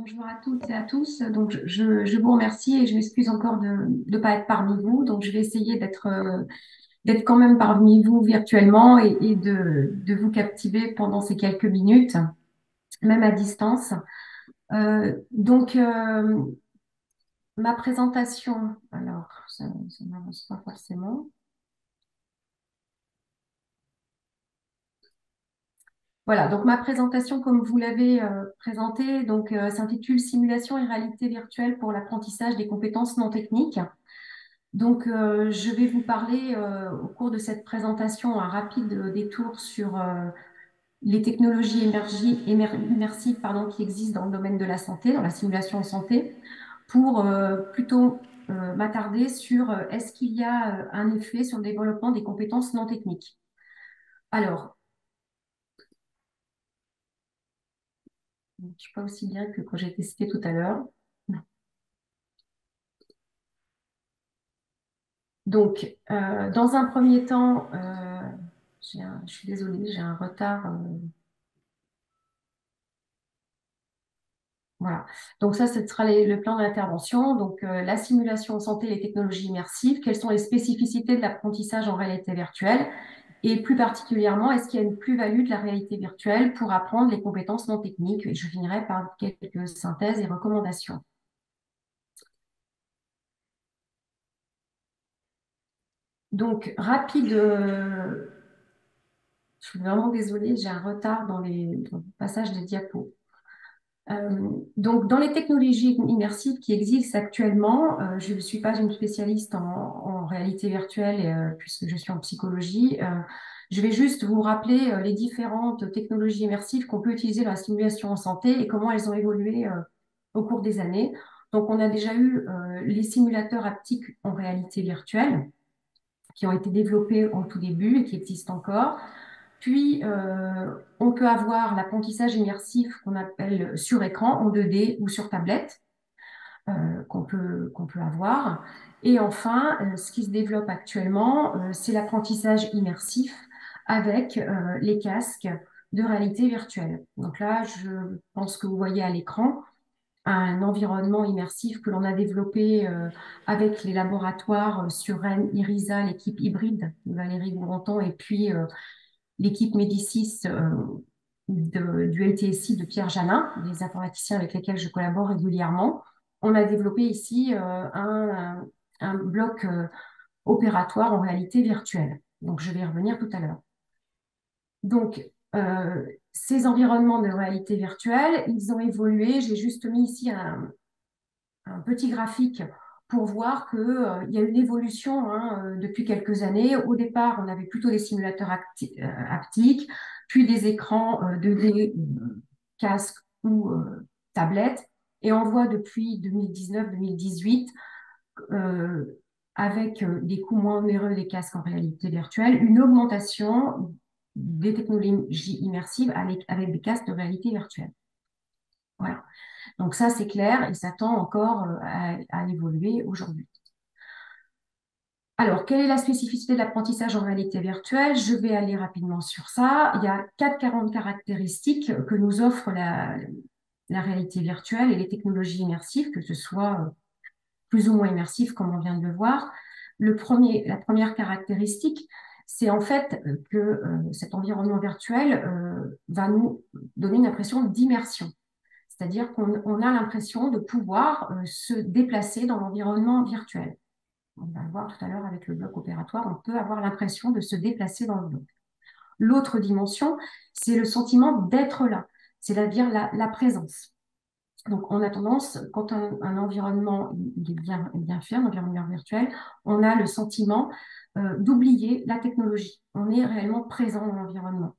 Bonjour à toutes et à tous. Donc, je vous remercie et je m'excuse encore de ne pas être parmi vous. Donc, je vais essayer d'être quand même parmi vous virtuellement et de vous captiver pendant ces quelques minutes, même à distance. Ma présentation, alors, ça n'avance pas forcément. Voilà, donc ma présentation, comme vous l'avez présentée, s'intitule Simulation et réalité virtuelle pour l'apprentissage des compétences non techniques. Je vais vous parler au cours de cette présentation un rapide détour sur les technologies immersives qui existent dans le domaine de la santé, dans la simulation en santé, pour plutôt m'attarder sur est-ce qu'il y a un effet sur le développement des compétences non techniques. Alors, je ne suis pas aussi bien que quand j'ai testé tout à l'heure. Dans un premier temps, je suis désolée, j'ai un retard. Voilà. Donc ça, ce sera le plan d'intervention. La simulation en santé, les technologies immersives, quelles sont les spécificités de l'apprentissage en réalité virtuelle? Et plus particulièrement, est-ce qu'il y a une plus-value de la réalité virtuelle pour apprendre les compétences non techniques? Et je finirai par quelques synthèses et recommandations. Donc, rapide, je suis vraiment désolée, j'ai un retard dans le passage des diapos. Dans les technologies immersives qui existent actuellement, je ne suis pas une spécialiste en réalité virtuelle puisque je suis en psychologie. Je vais juste vous rappeler les différentes technologies immersives qu'on peut utiliser dans la simulation en santé et comment elles ont évolué au cours des années. Donc, on a déjà eu les simulateurs haptiques en réalité virtuelle qui ont été développés au tout début et qui existent encore. Puis, on peut avoir l'apprentissage immersif qu'on appelle sur écran, en 2D ou sur tablette, qu'on peut avoir. Et enfin, ce qui se développe actuellement, c'est l'apprentissage immersif avec les casques de réalité virtuelle. Donc là, je pense que vous voyez à l'écran un environnement immersif que l'on a développé avec les laboratoires sur Rennes, IRISA, l'équipe hybride de Valérie Gourenton, et puis l'équipe Médicis du LTSI de Pierre Janin, des informaticiens avec lesquels je collabore régulièrement. On a développé ici un bloc opératoire en réalité virtuelle. Donc, je vais y revenir tout à l'heure. Donc, ces environnements de réalité virtuelle, ils ont évolué. J'ai juste mis ici un petit graphique pour voir qu'il y a une évolution depuis quelques années. Au départ, on avait plutôt des simulateurs haptiques, puis des écrans 2D, casques ou tablettes. Et on voit depuis 2019-2018, avec des coûts moins onéreux des casques en réalité virtuelle, une augmentation des technologies immersives avec des casques de réalité virtuelle. Voilà. Donc ça, c'est clair et ça tend encore à évoluer aujourd'hui. Alors, quelle est la spécificité de l'apprentissage en réalité virtuelle? Je vais aller rapidement sur ça. Il y a 40 caractéristiques que nous offre la réalité virtuelle et les technologies immersives, que ce soit plus ou moins immersives, comme on vient de le voir. La première caractéristique, c'est en fait que cet environnement virtuel va nous donner une impression d'immersion. C'est-à-dire qu'on a l'impression de pouvoir se déplacer dans l'environnement virtuel. On va le voir tout à l'heure avec le bloc opératoire, on peut avoir l'impression de se déplacer dans le bloc. L'autre dimension, c'est le sentiment d'être là, c'est-à-dire la présence. Donc, on a tendance, quand un environnement il est bien fait, un environnement virtuel, on a le sentiment d'oublier la technologie. On est réellement présent dans l'environnement.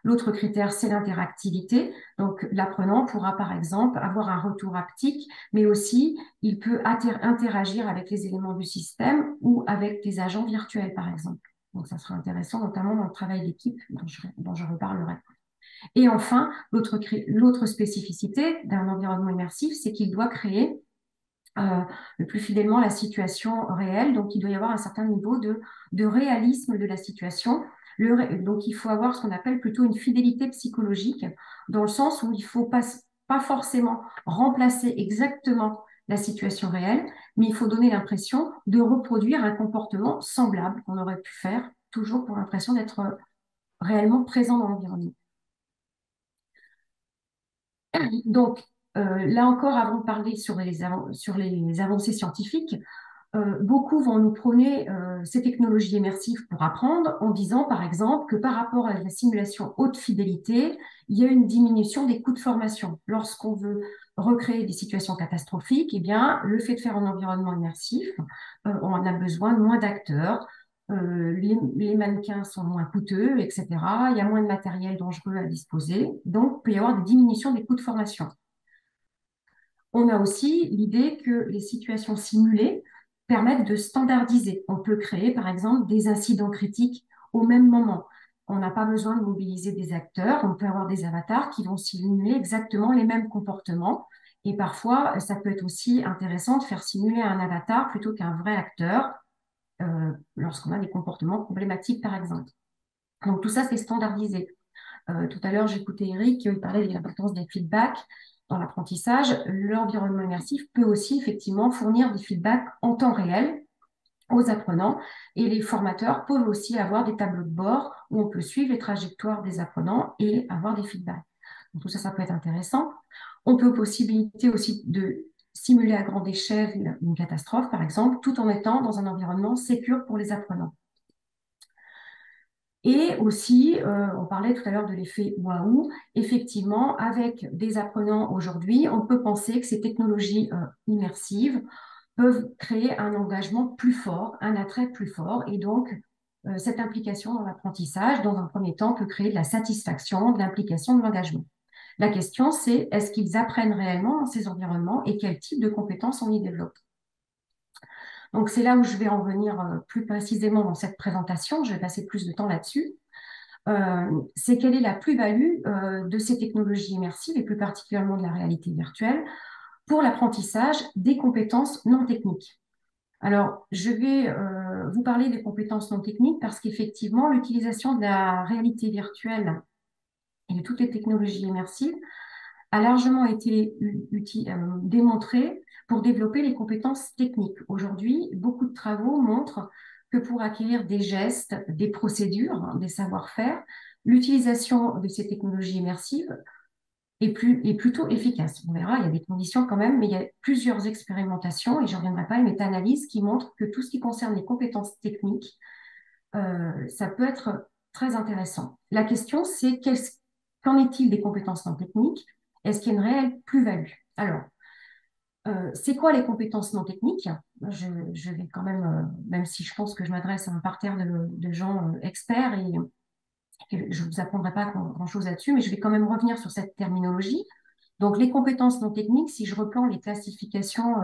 L'autre critère, c'est l'interactivité. Donc, l'apprenant pourra, par exemple, avoir un retour haptique, mais aussi, il peut interagir avec les éléments du système ou avec des agents virtuels, par exemple. Donc, ça sera intéressant, notamment dans le travail d'équipe dont je reparlerai. Et enfin, l'autre spécificité d'un environnement immersif, c'est qu'il doit créer le plus fidèlement la situation réelle. Donc, il doit y avoir un certain niveau de réalisme de la situation. Donc, il faut avoir ce qu'on appelle plutôt une fidélité psychologique, dans le sens où il ne faut pas pas forcément remplacer exactement la situation réelle, mais il faut donner l'impression de reproduire un comportement semblable qu'on aurait pu faire, toujours pour l'impression d'être réellement présent dans l'environnement. Donc, là encore, avant de parler sur sur les avancées scientifiques, beaucoup vont nous prôner ces technologies immersives pour apprendre en disant, par exemple, que par rapport à la simulation haute fidélité, il y a une diminution des coûts de formation. Lorsqu'on veut recréer des situations catastrophiques, eh bien, le fait de faire un environnement immersif, on en a besoin de moins d'acteurs, les mannequins sont moins coûteux, etc. Il y a moins de matériel dangereux à disposer, donc il peut y avoir des diminutions des coûts de formation. On a aussi l'idée que les situations simulées permettent de standardiser. On peut créer, par exemple, des incidents critiques au même moment. On n'a pas besoin de mobiliser des acteurs. On peut avoir des avatars qui vont simuler exactement les mêmes comportements. Et parfois, ça peut être aussi intéressant de faire simuler un avatar plutôt qu'un vrai acteur lorsqu'on a des comportements problématiques, par exemple. Donc, tout ça, c'est standardisé. Tout à l'heure, j'écoutais Eric qui parlait de l'importance des feedbacks dans l'apprentissage. L'environnement immersif peut aussi effectivement fournir des feedbacks en temps réel aux apprenants et les formateurs peuvent aussi avoir des tableaux de bord où on peut suivre les trajectoires des apprenants et avoir des feedbacks. Donc, tout ça, ça peut être intéressant. On peut possibilité aussi de simuler à grande échelle une catastrophe, par exemple, tout en étant dans un environnement sécure pour les apprenants. Et aussi, on parlait tout à l'heure de l'effet waouh. Effectivement, avec des apprenants aujourd'hui, on peut penser que ces technologies immersives peuvent créer un engagement plus fort, un attrait plus fort. Et donc, cette implication dans l'apprentissage, dans un premier temps, peut créer de la satisfaction, de l'implication, de l'engagement. La question, c'est est-ce qu'ils apprennent réellement dans ces environnements et quel type de compétences on y développe? Donc, c'est là où je vais en venir plus précisément dans cette présentation. Je vais passer plus de temps là-dessus. C'est quelle est la plus-value de ces technologies immersives et plus particulièrement de la réalité virtuelle pour l'apprentissage des compétences non techniques. Alors, je vais vous parler des compétences non techniques parce qu'effectivement, l'utilisation de la réalité virtuelle et de toutes les technologies immersives a largement été démontrée pour développer les compétences techniques. Aujourd'hui, beaucoup de travaux montrent que pour acquérir des gestes, des procédures, des savoir-faire, l'utilisation de ces technologies immersives est plutôt efficace. On verra, il y a des conditions quand même, mais il y a plusieurs expérimentations, et je ne reviendrai pas, une méta-analyse qui montre que tout ce qui concerne les compétences techniques, ça peut être très intéressant. La question, c'est qu'en est-il des compétences non techniques? Est-ce qu'il y a une réelle plus-value? Alors, c'est quoi les compétences non techniques? Je vais quand même, même si je pense que je m'adresse à un parterre de gens experts et que je ne vous apprendrai pas grand-chose là-dessus, mais je vais quand même revenir sur cette terminologie. Donc, les compétences non techniques, si je reprends les classifications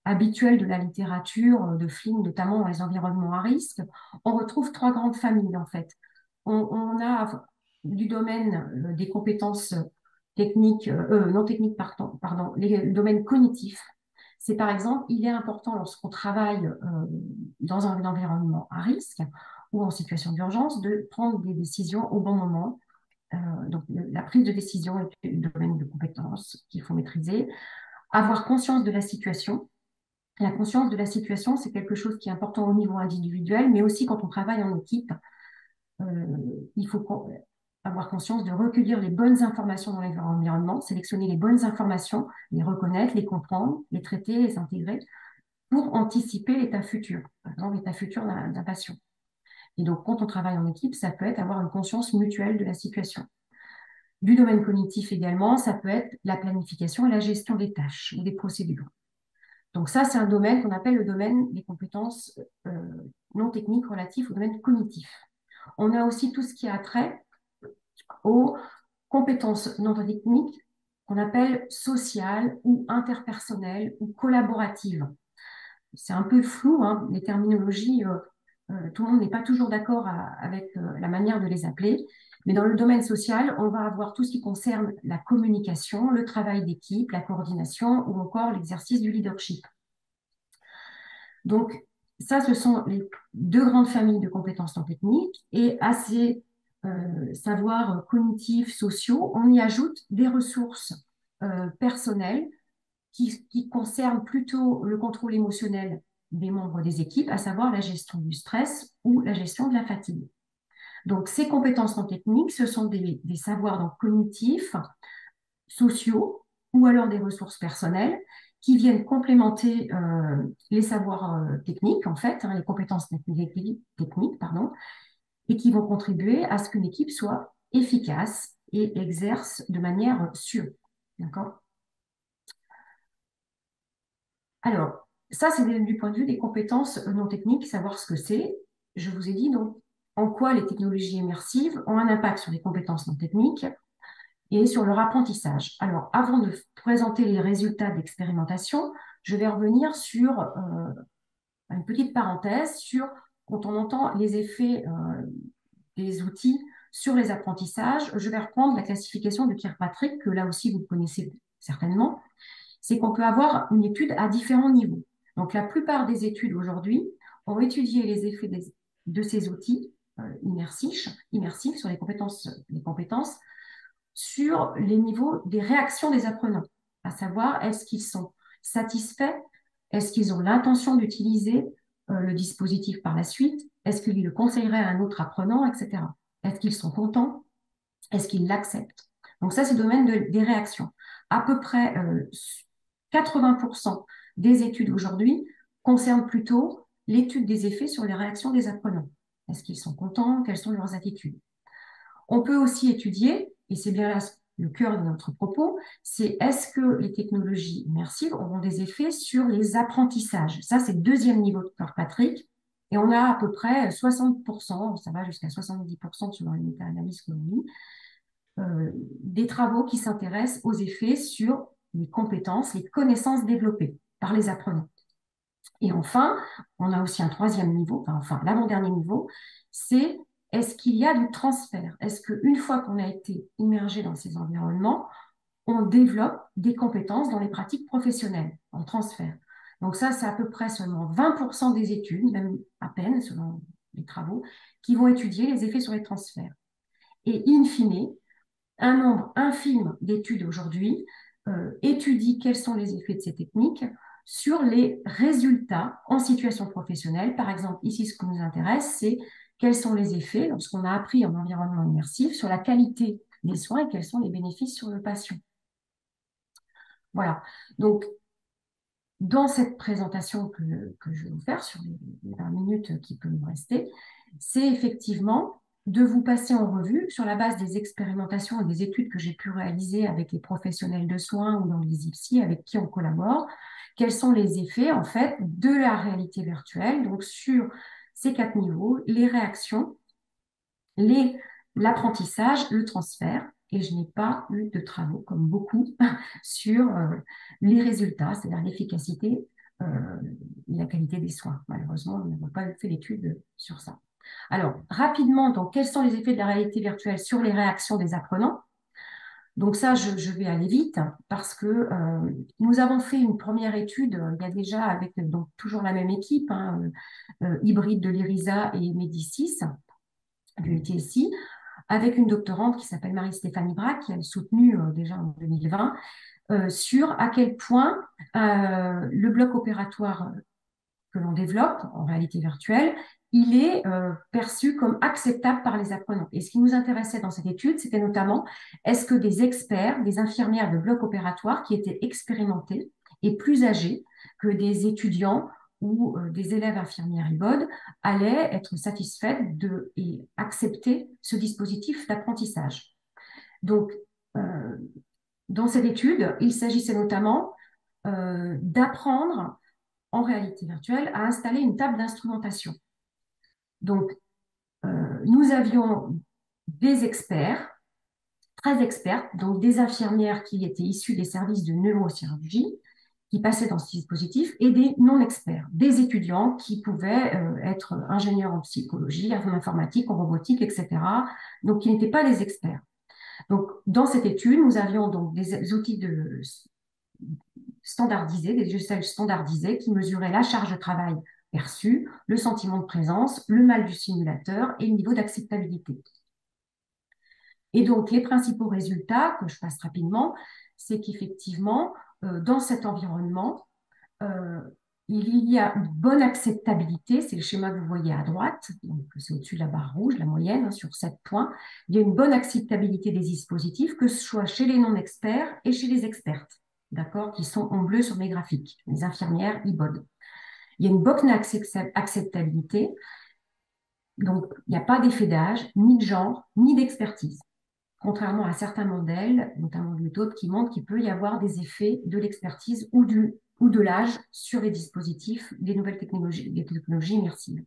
habituelles de la littérature, de Flynn, notamment dans les environnements à risque, on retrouve trois grandes familles, en fait. On a du domaine des compétences techniques, non techniques, le domaine cognitif. C'est par exemple, il est important lorsqu'on travaille dans un environnement à risque ou en situation d'urgence de prendre des décisions au bon moment. Donc, la prise de décision est le domaine de compétences qu'il faut maîtriser. Avoir conscience de la situation. La conscience de la situation, c'est quelque chose qui est important au niveau individuel, mais aussi quand on travaille en équipe. Il faut avoir conscience de recueillir les bonnes informations dans l'environnement, sélectionner les bonnes informations, les reconnaître, les comprendre, les traiter, les intégrer pour anticiper l'état futur, par exemple l'état futur d'un patient. Et donc, quand on travaille en équipe, ça peut être avoir une conscience mutuelle de la situation. Du domaine cognitif également, ça peut être la planification et la gestion des tâches ou des procédures. Donc ça, c'est un domaine qu'on appelle le domaine des compétences non techniques relatives au domaine cognitif. On a aussi tout ce qui a trait aux compétences non techniques qu'on appelle sociales ou interpersonnelles ou collaboratives. C'est un peu flou, hein, les terminologies, tout le monde n'est pas toujours d'accord avec la manière de les appeler. Mais dans le domaine social, on va avoir tout ce qui concerne la communication, le travail d'équipe, la coordination ou encore l'exercice du leadership. Donc, ça, ce sont les deux grandes familles de compétences non techniques. Et à ces savoirs cognitifs, sociaux, on y ajoute des ressources personnels qui concernent plutôt le contrôle émotionnel des membres des équipes, à savoir la gestion du stress ou la gestion de la fatigue. Donc, ces compétences non techniques, ce sont des savoirs donc, cognitifs, sociaux ou alors des ressources personnelles qui viennent complémenter les savoirs techniques, en fait, les compétences techniques, pardon, et qui vont contribuer à ce qu'une équipe soit efficace et exerce de manière sûre. D'accord? Alors, ça, c'est du point de vue des compétences non techniques, savoir ce que c'est. Je vous ai dit donc en quoi les technologies immersives ont un impact sur les compétences non techniques et sur leur apprentissage. Alors, avant de présenter les résultats d'expérimentation, je vais revenir sur une petite parenthèse sur quand on entend les effets des outils sur les apprentissages. Je vais reprendre la classification de Kirkpatrick, que là aussi vous connaissez certainement. C'est qu'on peut avoir une étude à différents niveaux. Donc, la plupart des études aujourd'hui ont étudié les effets de ces outils immersifs sur les compétences sur les niveaux des réactions des apprenants, à savoir est-ce qu'ils sont satisfaits, est-ce qu'ils ont l'intention d'utiliser le dispositif par la suite, est-ce qu'ils le conseilleraient à un autre apprenant, etc. Est-ce qu'ils sont contents, est-ce qu'ils l'acceptent. Donc ça, c'est le domaine des réactions. À peu près 80% des études aujourd'hui concernent plutôt l'étude des effets sur les réactions des apprenants. Est-ce qu'ils sont contents, quelles sont leurs attitudes. On peut aussi étudier, et c'est bien là le cœur de notre propos, c'est est-ce que les technologies immersives auront des effets sur les apprentissages. Ça, c'est le deuxième niveau de Kirkpatrick. Et on a à peu près 60%, ça va jusqu'à 70% selon les méta-analyses que l'on lit, des travaux qui s'intéressent aux effets sur les compétences, les connaissances développées par les apprenants. Et enfin, on a aussi un troisième niveau, enfin l'avant-dernier niveau, c'est est-ce qu'il y a du transfert? Est-ce qu'une fois qu'on a été immergé dans ces environnements, on développe des compétences dans les pratiques professionnelles en transfert? Donc ça, c'est à peu près seulement 20% des études, même à peine selon les travaux, qui vont étudier les effets sur les transferts. Et in fine, un nombre infime d'études aujourd'hui étudient quels sont les effets de ces techniques sur les résultats en situation professionnelle. Par exemple, ici, ce qui nous intéresse, c'est quels sont les effets, lorsqu'on a appris en environnement immersif, sur la qualité des soins et quels sont les bénéfices sur le patient. Voilà. Donc, dans cette présentation que je vais vous faire sur les 20 minutes qui peuvent nous rester, c'est effectivement de vous passer en revue sur la base des expérimentations et des études que j'ai pu réaliser avec les professionnels de soins ou dans les IPSI avec qui on collabore, quels sont les effets en fait de la réalité virtuelle, donc sur ces 4 niveaux, les réactions, l'apprentissage, le transfert, et je n'ai pas eu de travaux, comme beaucoup, sur les résultats, c'est-à-dire l'efficacité et la qualité des soins. Malheureusement, nous n'avons pas fait d'études sur ça. Alors, rapidement, donc, quels sont les effets de la réalité virtuelle sur les réactions des apprenants? Donc ça, je vais aller vite parce que nous avons fait une première étude il y a déjà avec donc, toujours la même équipe, hybride de l'IRISA et Médicis, du UTSI, avec une doctorante qui s'appelle Marie-Stéphanie Braque, qui a soutenu déjà en 2020, sur à quel point le bloc opératoire que l'on développe en réalité virtuelle, il est perçu comme acceptable par les apprenants. Et ce qui nous intéressait dans cette étude, c'était notamment, est-ce que des experts, des infirmières de bloc opératoire qui étaient expérimentés et plus âgés que des étudiants ou des élèves infirmières IBOD allaient être satisfaits et accepter ce dispositif d'apprentissage. Donc, dans cette étude, il s'agissait notamment d'apprendre en réalité virtuelle à installer une table d'instrumentation. Donc, nous avions des experts, très expertes, donc des infirmières qui étaient issues des services de neurochirurgie, qui passaient dans ce dispositif, et des non-experts, des étudiants qui pouvaient être ingénieurs en psychologie, en informatique, en robotique, etc., donc qui n'étaient pas des experts. Donc, dans cette étude, nous avions donc des outils standardisés, des logiciels standardisés qui mesuraient la charge de travail perçue, le sentiment de présence, le mal du simulateur et le niveau d'acceptabilité. Et donc, les principaux résultats, que je passe rapidement, c'est qu'effectivement, dans cet environnement, euh, il y a une bonne acceptabilité, c'est le schéma que vous voyez à droite, donc c'est au-dessus de la barre rouge, la moyenne, hein, sur 7 points. Il y a une bonne acceptabilité des dispositifs, que ce soit chez les non-experts et chez les expertes, d'accord, qui sont en bleu sur mes graphiques, les infirmières IBOD. Il y a une bonne acceptabilité, donc il n'y a pas d'effet d'âge, ni de genre, ni d'expertise. Contrairement à certains modèles, notamment du méthode, qui montrent qu'il peut y avoir des effets de l'expertise ou de l'âge sur les dispositifs des nouvelles technologies, des technologies immersives.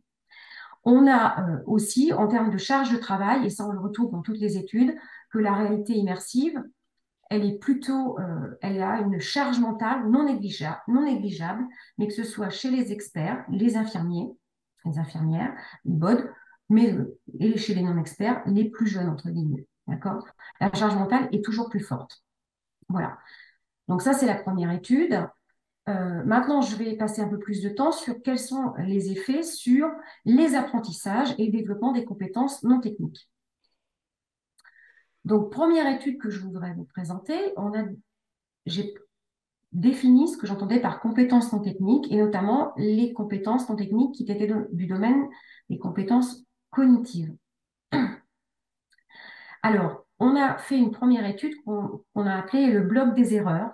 On a aussi, en termes de charge de travail, et ça on le retrouve dans toutes les études, que la réalité immersive, elle est plutôt, elle a une charge mentale non négligeable, mais que ce soit chez les experts, les infirmiers, les infirmières, les BOD, mais et chez les non-experts, les plus jeunes, entre guillemets. D'accord? La charge mentale est toujours plus forte. Voilà. Donc ça, c'est la première étude. Maintenant, je vais passer un peu plus de temps sur quels sont les effets sur les apprentissages et le développement des compétences non techniques. Donc, première étude que je voudrais vous présenter, j'ai défini ce que j'entendais par compétences non techniques, et notamment les compétences non techniques qui étaient du domaine des compétences cognitives. Alors, on a fait une première étude qu'on a appelée le bloc des erreurs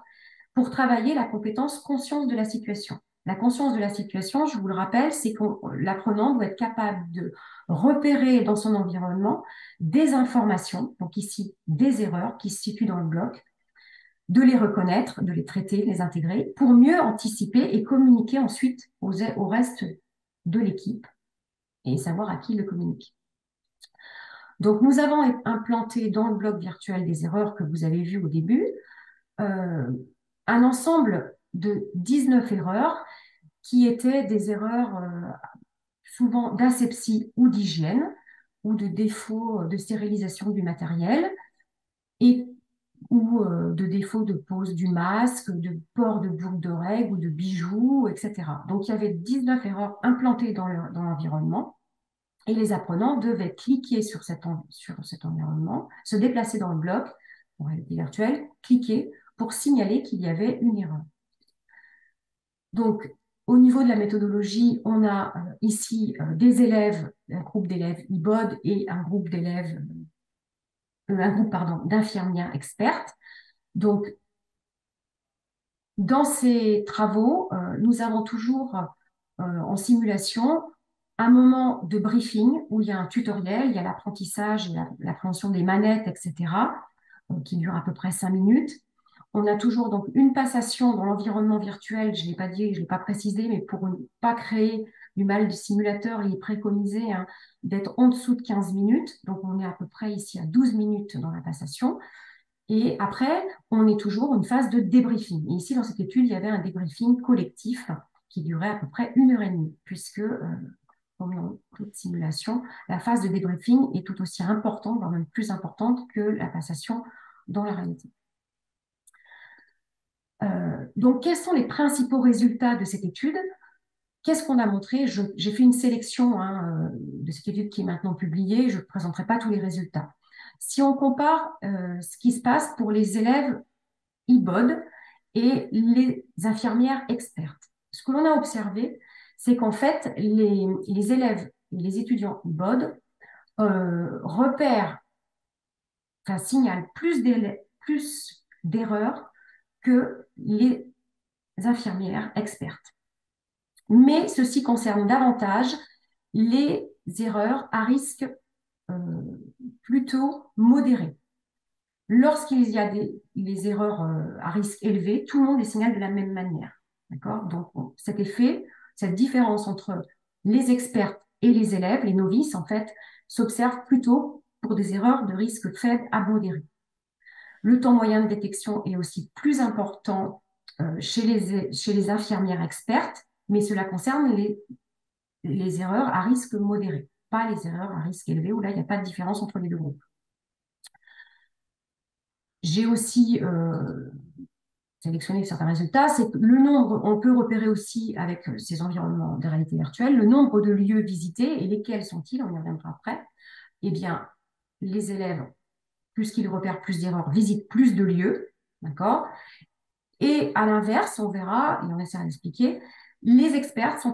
pour travailler la compétence conscience de la situation. La conscience de la situation, je vous le rappelle, c'est que l'apprenant doit être capable de repérer dans son environnement des informations, donc ici des erreurs qui se situent dans le bloc, de les reconnaître, de les traiter, de les intégrer, pour mieux anticiper et communiquer ensuite au reste de l'équipe et savoir à qui il le communique. Donc, nous avons implanté dans le bloc virtuel des erreurs que vous avez vues au début, un ensemble de 19 erreurs qui étaient des erreurs souvent d'asepsie ou d'hygiène ou de défaut de stérilisation du matériel et ou de défaut de pose du masque, de port de boucles d'oreilles ou de bijoux, etc. Donc, il y avait 19 erreurs implantées dans l'environnement et les apprenants devaient cliquer sur cet environnement, se déplacer dans le bloc, en réalité virtuelle, cliquer pour signaler qu'il y avait une erreur. Donc, au niveau de la méthodologie, on a ici des élèves, un groupe d'élèves IBOD et un groupe d'élèves, d'infirmières expertes. Donc, dans ces travaux, nous avons toujours en simulation un moment de briefing où il y a un tutoriel, il y a l'apprentissage, l'appréhension des manettes, etc., qui dure à peu près 5 minutes. On a toujours donc une passation dans l'environnement virtuel, je ne l'ai pas dit, je ne l'ai pas précisé, mais pour ne pas créer du mal du simulateur, il est préconisé d'être en dessous de 15 minutes. Donc, on est à peu près ici à 12 minutes dans la passation. Et après, on est toujours une phase de débriefing. Et ici, dans cette étude, il y avait un débriefing collectif qui durait à peu près 1 heure et demie, puisque, comme dans toute simulation, la phase de débriefing est tout aussi importante, voire même plus importante que la passation dans la réalité. Donc, quels sont les principaux résultats de cette étude? Qu'est-ce qu'on a montré? J'ai fait une sélection de cette étude qui est maintenant publiée. Je ne présenterai pas tous les résultats. Si on compare ce qui se passe pour les élèves IBOD et les infirmières expertes, ce que l'on a observé, c'est qu'en fait, les élèves et les étudiants IBOD signalent plus d'erreurs que les infirmières expertes. Mais ceci concerne davantage les erreurs à risque plutôt modéré. Lorsqu'il y a des erreurs à risque élevé, tout le monde les signale de la même manière. D'accord? Donc, cet effet, cette différence entre les experts et les élèves, les novices, en fait, s'observe plutôt pour des erreurs de risque faible à modéré. Le temps moyen de détection est aussi plus important chez les infirmières expertes, mais cela concerne les erreurs à risque modéré, pas les erreurs à risque élevé, où là, il n'y a pas de différence entre les deux groupes. J'ai aussi sélectionné certains résultats. C'est que le nombre, on peut repérer aussi avec ces environnements de réalité virtuelle, le nombre de lieux visités et lesquels sont-ils, on y reviendra après. Eh bien, les élèves, plus qu'ils repèrent plus d'erreurs, visitent plus de lieux, D'accord? Et à l'inverse, on verra, et on essaiera d'expliquer, les expertes sont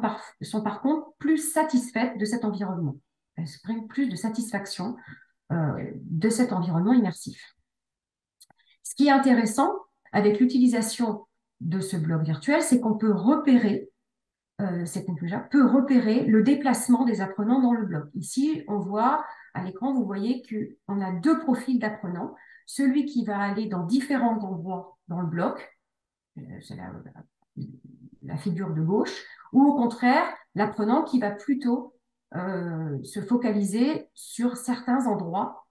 par contre plus satisfaites de cet environnement. Elles expriment plus de satisfaction de cet environnement immersif. Ce qui est intéressant avec l'utilisation de ce bloc virtuel, c'est qu'on peut repérer, cette technologie peut repérer le déplacement des apprenants dans le bloc. Ici, on voit à l'écran, vous voyez qu'on a deux profils d'apprenants. Celui qui va aller dans différents endroits dans le bloc, c'est la figure de gauche, ou au contraire, l'apprenant qui va plutôt se focaliser sur certains endroits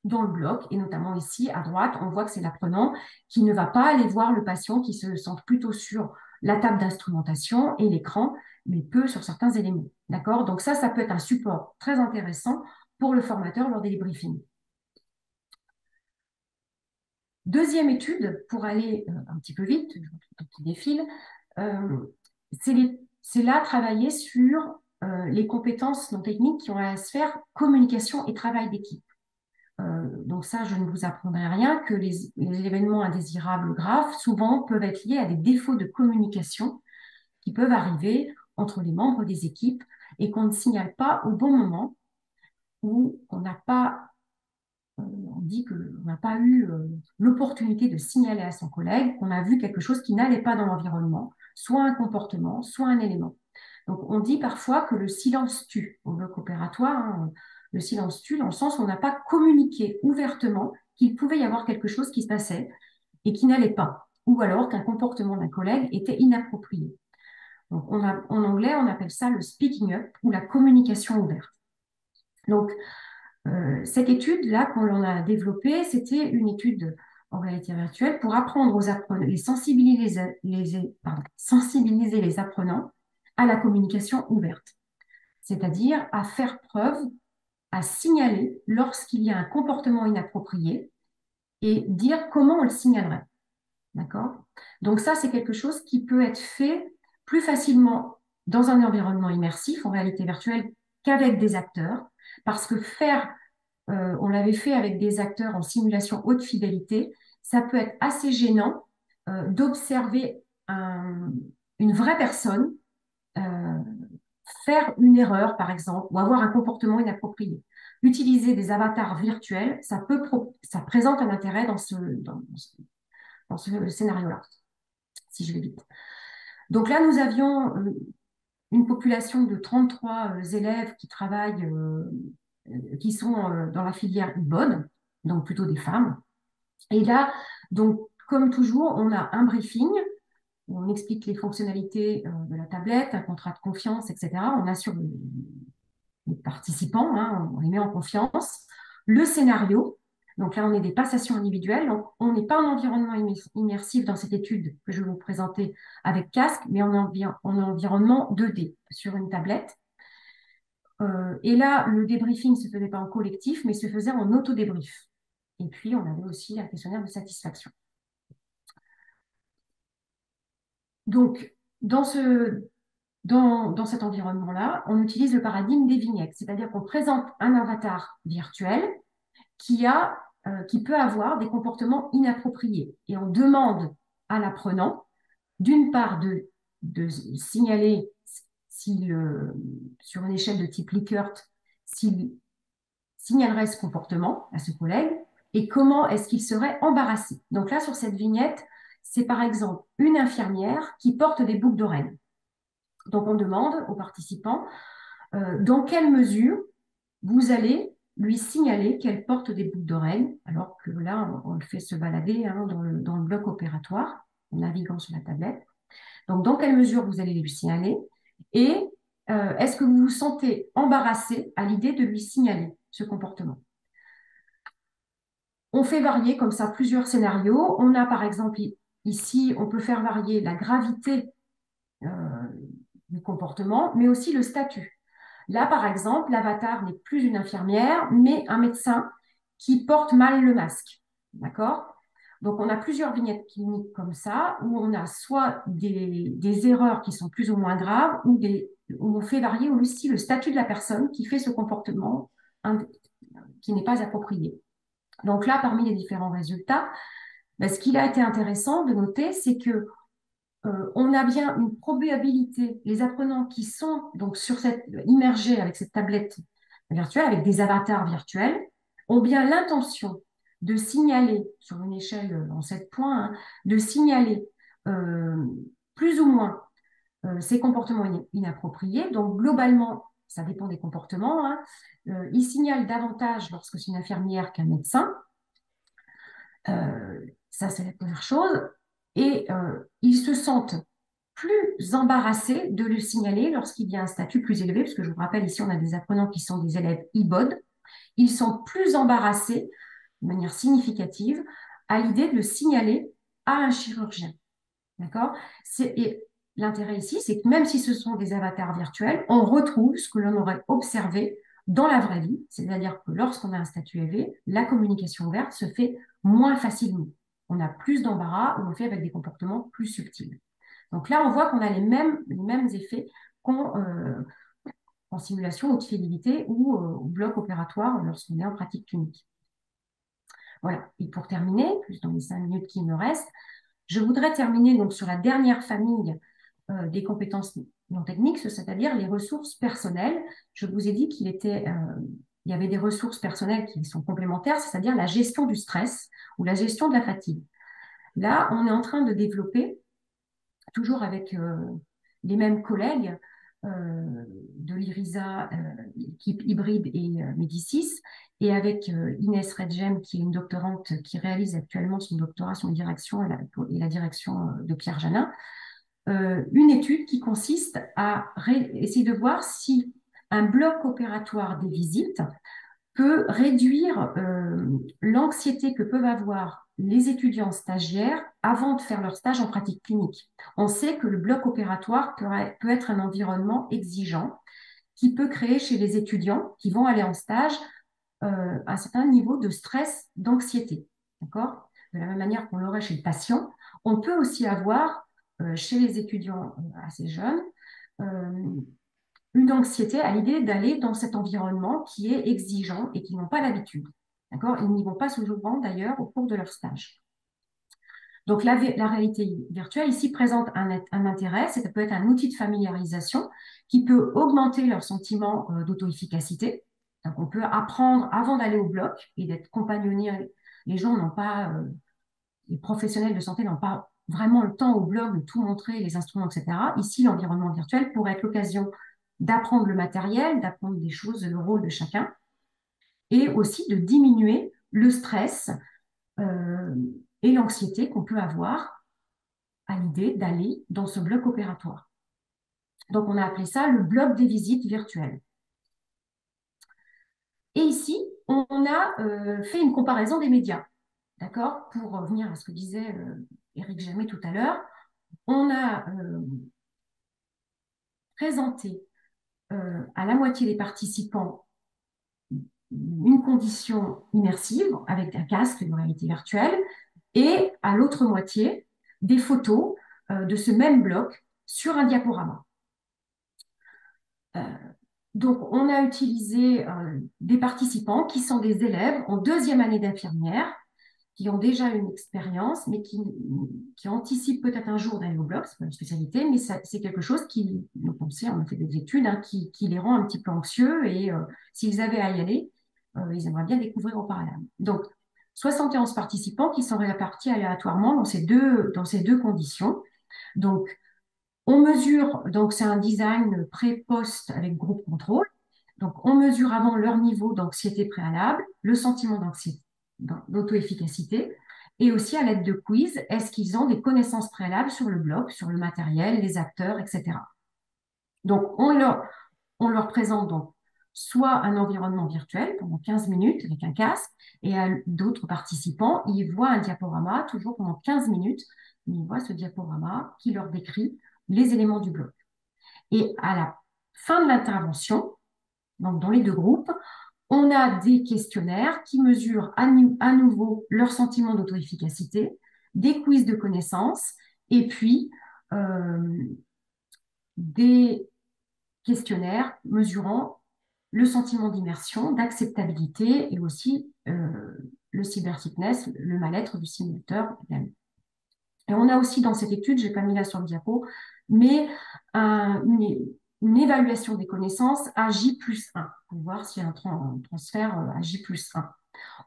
dans le bloc, et notamment ici, à droite, on voit que c'est l'apprenant qui ne va pas aller voir le patient, qui se centre plutôt sur la table d'instrumentation et l'écran, mais peu sur certains éléments. D'accord? Donc ça peut être un support très intéressant pour le formateur lors des débriefings. Deuxième étude, pour aller un petit peu vite, je défile, c'est là travailler sur les compétences non techniques qui ont à se faire communication et travail d'équipe. Donc ça, je ne vous apprendrai rien, que les événements indésirables graves, souvent, peuvent être liés à des défauts de communication qui peuvent arriver entre les membres des équipes et qu'on ne signale pas au bon moment ou qu'on n'a pas, on dit qu'on n'a pas eu l'opportunité de signaler à son collègue qu'on a vu quelque chose qui n'allait pas dans l'environnement, soit un comportement, soit un élément. Donc, on dit parfois que le silence tue au bloc opératoire. Hein, le silence tue dans le sens où on n'a pas communiqué ouvertement qu'il pouvait y avoir quelque chose qui se passait et qui n'allait pas, ou alors qu'un comportement d'un collègue était inapproprié. Donc, en anglais, on appelle ça le speaking up ou la communication ouverte. Donc, cette étude-là qu'on a développée, c'était une étude en réalité virtuelle pour apprendre aux apprenants, sensibiliser les apprenants à la communication ouverte, c'est-à-dire à faire preuve, à signaler lorsqu'il y a un comportement inapproprié et dire comment on le signalerait. D'accord? Donc ça, c'est quelque chose qui peut être fait plus facilement dans un environnement immersif, en réalité virtuelle, qu'avec des acteurs, parce que on l'avait fait avec des acteurs en simulation haute fidélité, ça peut être assez gênant d'observer une vraie personne faire une erreur, par exemple, ou avoir un comportement inapproprié. Utiliser des avatars virtuels, ça présente un intérêt dans ce scénario-là, si je vais vite. Donc là, nous avions une population de 33 élèves qui travaillent, qui sont dans la filière IBOD, donc plutôt des femmes. Et là, donc, comme toujours, on a un briefing où on explique les fonctionnalités de la tablette, un contrat de confiance, etc. On assure les participants, hein, on les met en confiance. Le scénario, donc là, on est des passations individuelles. Donc, on n'est pas en environnement immersif dans cette étude que je vais vous présenter avec casque, mais en environnement 2D sur une tablette. Et là, le débriefing ne se faisait pas en collectif, mais se faisait en auto-débrief. Et puis, on avait aussi un questionnaire de satisfaction. Donc, dans cet environnement-là, on utilise le paradigme des vignettes, c'est-à-dire qu'on présente un avatar virtuel qui peut avoir des comportements inappropriés. Et on demande à l'apprenant, d'une part, de signaler sur une échelle de type Likert, s'il signalerait ce comportement à ce collègue et comment est-ce qu'il serait embarrassé. Donc là, sur cette vignette, c'est par exemple une infirmière qui porte des boucles d'oreilles. Donc on demande aux participants dans quelle mesure vous allez lui signaler qu'elle porte des boucles d'oreilles, alors que là, on le fait se balader hein, dans le bloc opératoire, en naviguant sur la tablette. Donc, dans quelle mesure vous allez lui signaler et est-ce que vous vous sentez embarrassé à l'idée de lui signaler ce comportement? On fait varier comme ça plusieurs scénarios. On a par exemple ici, on peut faire varier la gravité du comportement, mais aussi le statut. Là, par exemple, l'avatar n'est plus une infirmière, mais un médecin qui porte mal le masque. D'accord? Donc, on a plusieurs vignettes cliniques comme ça, où on a soit des erreurs qui sont plus ou moins graves, où on fait varier aussi le statut de la personne qui fait ce comportement qui n'est pas approprié. Donc là, parmi les différents résultats, Ben, ce qu'il a été intéressant de noter, c'est que on a bien une probabilité, les apprenants qui sont donc immergés avec cette tablette virtuelle, avec des avatars virtuels, ont bien l'intention de signaler, sur une échelle en 7 points, hein, de signaler euh, plus ou moins ces comportements inappropriés. Donc, globalement, ça dépend des comportements, hein. Ils signalent davantage lorsque c'est une infirmière qu'un médecin. Ça, c'est la première chose. Et ils se sentent plus embarrassés de le signaler lorsqu'il y a un statut plus élevé, parce que je vous rappelle, ici, on a des apprenants qui sont des élèves IBOD. Ils sont plus embarrassés de manière significative à l'idée de le signaler à un chirurgien. D'accord? Et l'intérêt ici, c'est que même si ce sont des avatars virtuels, on retrouve ce que l'on aurait observé dans la vraie vie, c'est-à-dire que lorsqu'on a un statut élevé, la communication ouverte se fait moins facilement. On a plus d'embarras ou on le fait avec des comportements plus subtils. Donc là, on voit qu'on a les mêmes effets qu'en en simulation haute fidélité ou au bloc opératoire lorsqu'on est en pratique clinique. Voilà. Et pour terminer, plus dans les 5 minutes qui me restent, je voudrais terminer donc sur la dernière famille des compétences non techniques, c'est-à-dire les ressources personnelles. Je vous ai dit il y avait des ressources personnelles qui sont complémentaires, c'est-à-dire la gestion du stress ou la gestion de la fatigue. Là, on est en train de développer, toujours avec les mêmes collègues de l'IRISA, équipe hybride et Médicis, et avec Inès Redgem, qui est une doctorante qui réalise actuellement son doctorat sur la direction et la direction de Pierre Janin, une étude qui consiste à essayer de voir si un bloc opératoire des visites peut réduire l'anxiété que peuvent avoir les étudiants stagiaires avant de faire leur stage en pratique clinique. On sait que le bloc opératoire peut être un environnement exigeant qui peut créer chez les étudiants qui vont aller en stage un certain niveau de stress, d'anxiété. D'accord? De la même manière qu'on l'aurait chez le patient, on peut aussi avoir chez les étudiants assez jeunes une anxiété à l'idée d'aller dans cet environnement qui est exigeant et qui n'ont pas l'habitude. D'accord? Ils n'y vont pas souvent d'ailleurs au cours de leur stage. Donc la réalité virtuelle ici présente un intérêt, ça peut être un outil de familiarisation qui peut augmenter leur sentiment d'auto-efficacité. Donc on peut apprendre avant d'aller au bloc et d'être compagnonné. Les gens n'ont pas, les professionnels de santé n'ont pas vraiment le temps au bloc de tout montrer, les instruments, etc. Ici, l'environnement virtuel pourrait être l'occasion d'apprendre le matériel, d'apprendre des choses, le rôle de chacun, et aussi de diminuer le stress euh, et l'anxiété qu'on peut avoir à l'idée d'aller dans ce bloc opératoire. Donc, on a appelé ça le bloc des visites virtuelles. Et ici, on a fait une comparaison des médias, d'accord? Pour revenir à ce que disait Éric Jamet tout à l'heure, on a présenté à la moitié des participants une condition immersive avec un casque de réalité virtuelle et à l'autre moitié des photos de ce même bloc sur un diaporama. Euh, donc, on a utilisé des participants qui sont des élèves en deuxième année d'infirmière, qui ont déjà une expérience, mais qui anticipent peut-être un jour d'aller au bloc, c'est pas une spécialité, mais c'est quelque chose qui, donc on sait, on a fait des études, hein, qui les rend un petit peu anxieux et s'ils avaient à y aller, ils aimeraient bien découvrir au parallèle. Donc, 71 participants qui sont répartis aléatoirement dans ces deux conditions. Donc, on mesure, donc c'est un design pré-post avec groupe contrôle. Donc, on mesure avant leur niveau d'anxiété préalable, le sentiment d'anxiété, d'auto-efficacité, et aussi à l'aide de quiz, est-ce qu'ils ont des connaissances préalables sur le bloc, sur le matériel, les acteurs, etc. Donc, on leur présente donc soit un environnement virtuel pendant 15 minutes avec un casque, et à d'autres participants, ils voient un diaporama toujours pendant 15 minutes, ils voient ce diaporama qui leur décrit les éléments du bloc. Et à la fin de l'intervention, donc dans les deux groupes, on a des questionnaires qui mesurent à nouveau leur sentiment d'auto-efficacité, des quiz de connaissances, et puis des questionnaires mesurant le sentiment d'immersion, d'acceptabilité et aussi le cybersickness, le mal-être du simulateur. Et on a aussi dans cette étude, je n'ai pas mis là sur le diapo, mais une évaluation des connaissances à J+1 pour voir s'il y a un transfert à J+1.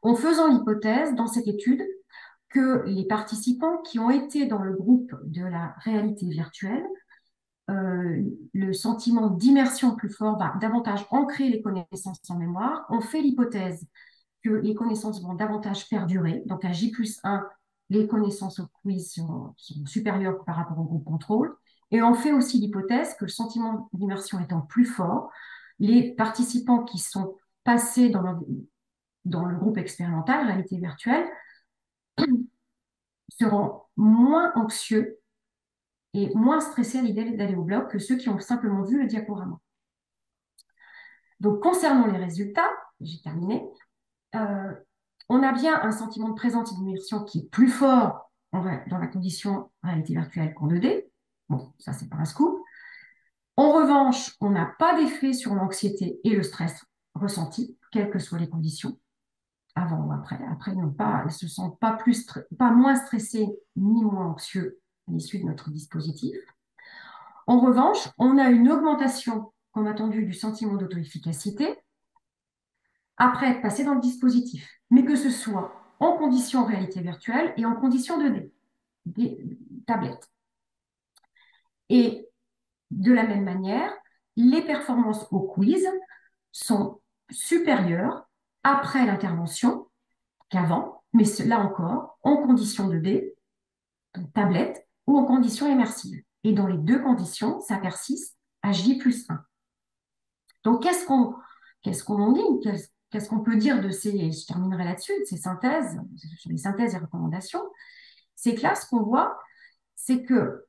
En faisant l'hypothèse dans cette étude que les participants qui ont été dans le groupe de la réalité virtuelle, le sentiment d'immersion plus fort va davantage ancrer les connaissances en mémoire. On fait l'hypothèse que les connaissances vont davantage perdurer. Donc à J+1, les connaissances au quiz sont supérieures par rapport au groupe contrôle. Et on fait aussi l'hypothèse que le sentiment d'immersion étant plus fort, les participants qui sont passés dans le groupe expérimental, réalité virtuelle, seront moins anxieux et moins stressés à l'idée d'aller au bloc que ceux qui ont simplement vu le diaporama. Donc, concernant les résultats, j'ai terminé, on a bien un sentiment de présence et d'immersion qui est plus fort dans la condition réalité virtuelle qu'en 2D. Bon, ça, c'est pas un scoop. En revanche, on n'a pas d'effet sur l'anxiété et le stress ressenti, quelles que soient les conditions, avant ou après. Après, ils ne se sentent pas moins stressés ni moins anxieux à l'issue de notre dispositif. En revanche, on a une augmentation, comme attendu, du sentiment d'auto-efficacité après être passé dans le dispositif, mais que ce soit en condition réalité virtuelle et en condition 2D, des tablettes. Et de la même manière, les performances au quiz sont supérieures après l'intervention qu'avant, mais là encore, en condition 2D, tablette, ou en condition immersive. Et dans les deux conditions, ça persiste à J+1. Donc, qu'est-ce qu'on en dit? Qu'est-ce qu'on peut dire de ces, je terminerai là-dessus, de ces synthèses, sur les synthèses et recommandations? C'est que là, ce qu'on voit, c'est que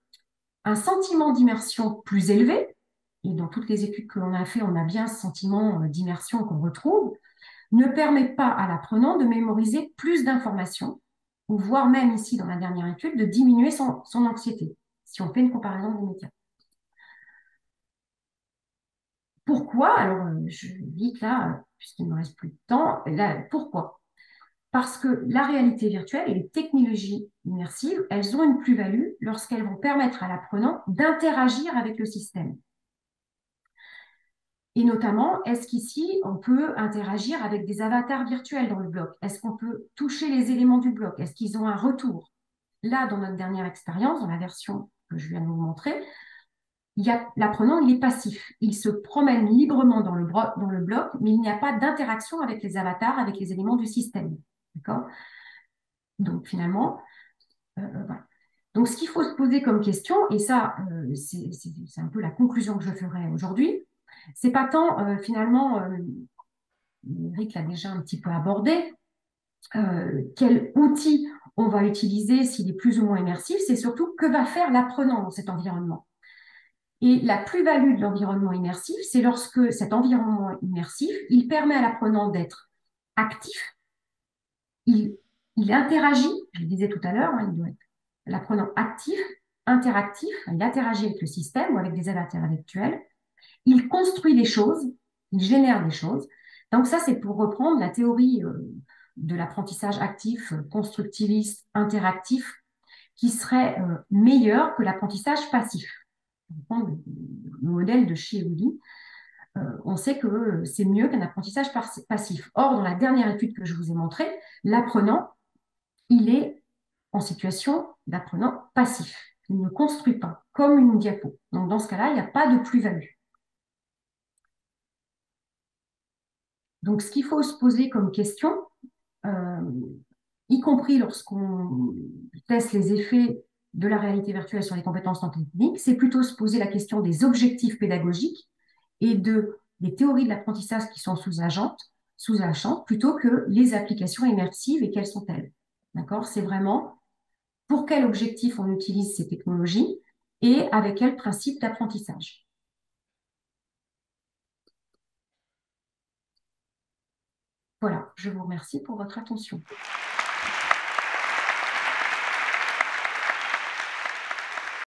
un sentiment d'immersion plus élevé, et dans toutes les études que l'on a fait, on a bien ce sentiment d'immersion qu'on retrouve, ne permet pas à l'apprenant de mémoriser plus d'informations, ou voire même ici, dans la dernière étude, de diminuer son anxiété, si on fait une comparaison des médias. Pourquoi? Alors, je vite là, puisqu'il ne me reste plus de temps. Là, pourquoi? Parce que la réalité virtuelle et les technologies immersives, elles ont une plus-value lorsqu'elles vont permettre à l'apprenant d'interagir avec le système. Et notamment, est-ce qu'ici, on peut interagir avec des avatars virtuels dans le bloc? Est-ce qu'on peut toucher les éléments du bloc? Est-ce qu'ils ont un retour? Là, dans notre dernière expérience, dans la version que je viens de vous montrer, l'apprenant, il est passif. Il se promène librement dans le bloc, mais il n'y a pas d'interaction avec les avatars, avec les éléments du système. D'accord? Donc, finalement, voilà. Donc, ce qu'il faut se poser comme question, et ça, c'est un peu la conclusion que je ferai aujourd'hui, c'est pas tant, finalement, Eric l'a déjà un petit peu abordé, quel outil on va utiliser s'il est plus ou moins immersif, c'est surtout que va faire l'apprenant dans cet environnement. Et la plus-value de l'environnement immersif, c'est lorsque cet environnement immersif, il permet à l'apprenant d'être actif, il interagit, je le disais tout à l'heure, il doit être l'apprenant actif, interactif, il interagit avec le système ou avec des avatars virtuels, il construit des choses, il génère des choses. Donc ça, c'est pour reprendre la théorie de l'apprentissage actif, constructiviste, interactif, qui serait meilleur que l'apprentissage passif. Le modèle de Chiuli, on sait que c'est mieux qu'un apprentissage passif. Or, dans la dernière étude que je vous ai montrée, l'apprenant, il est en situation d'apprenant passif. Il ne construit pas, comme une diapo. Donc, dans ce cas-là, il n'y a pas de plus-value. Donc, ce qu'il faut se poser comme question, y compris lorsqu'on teste les effets de la réalité virtuelle sur les compétences non techniques, c'est plutôt se poser la question des objectifs pédagogiques et des théories de l'apprentissage qui sont sous-jacentes, plutôt que les applications immersives et quelles sont-elles. D'accord? C'est vraiment pour quel objectif on utilise ces technologies et avec quel principe d'apprentissage. Voilà, je vous remercie pour votre attention.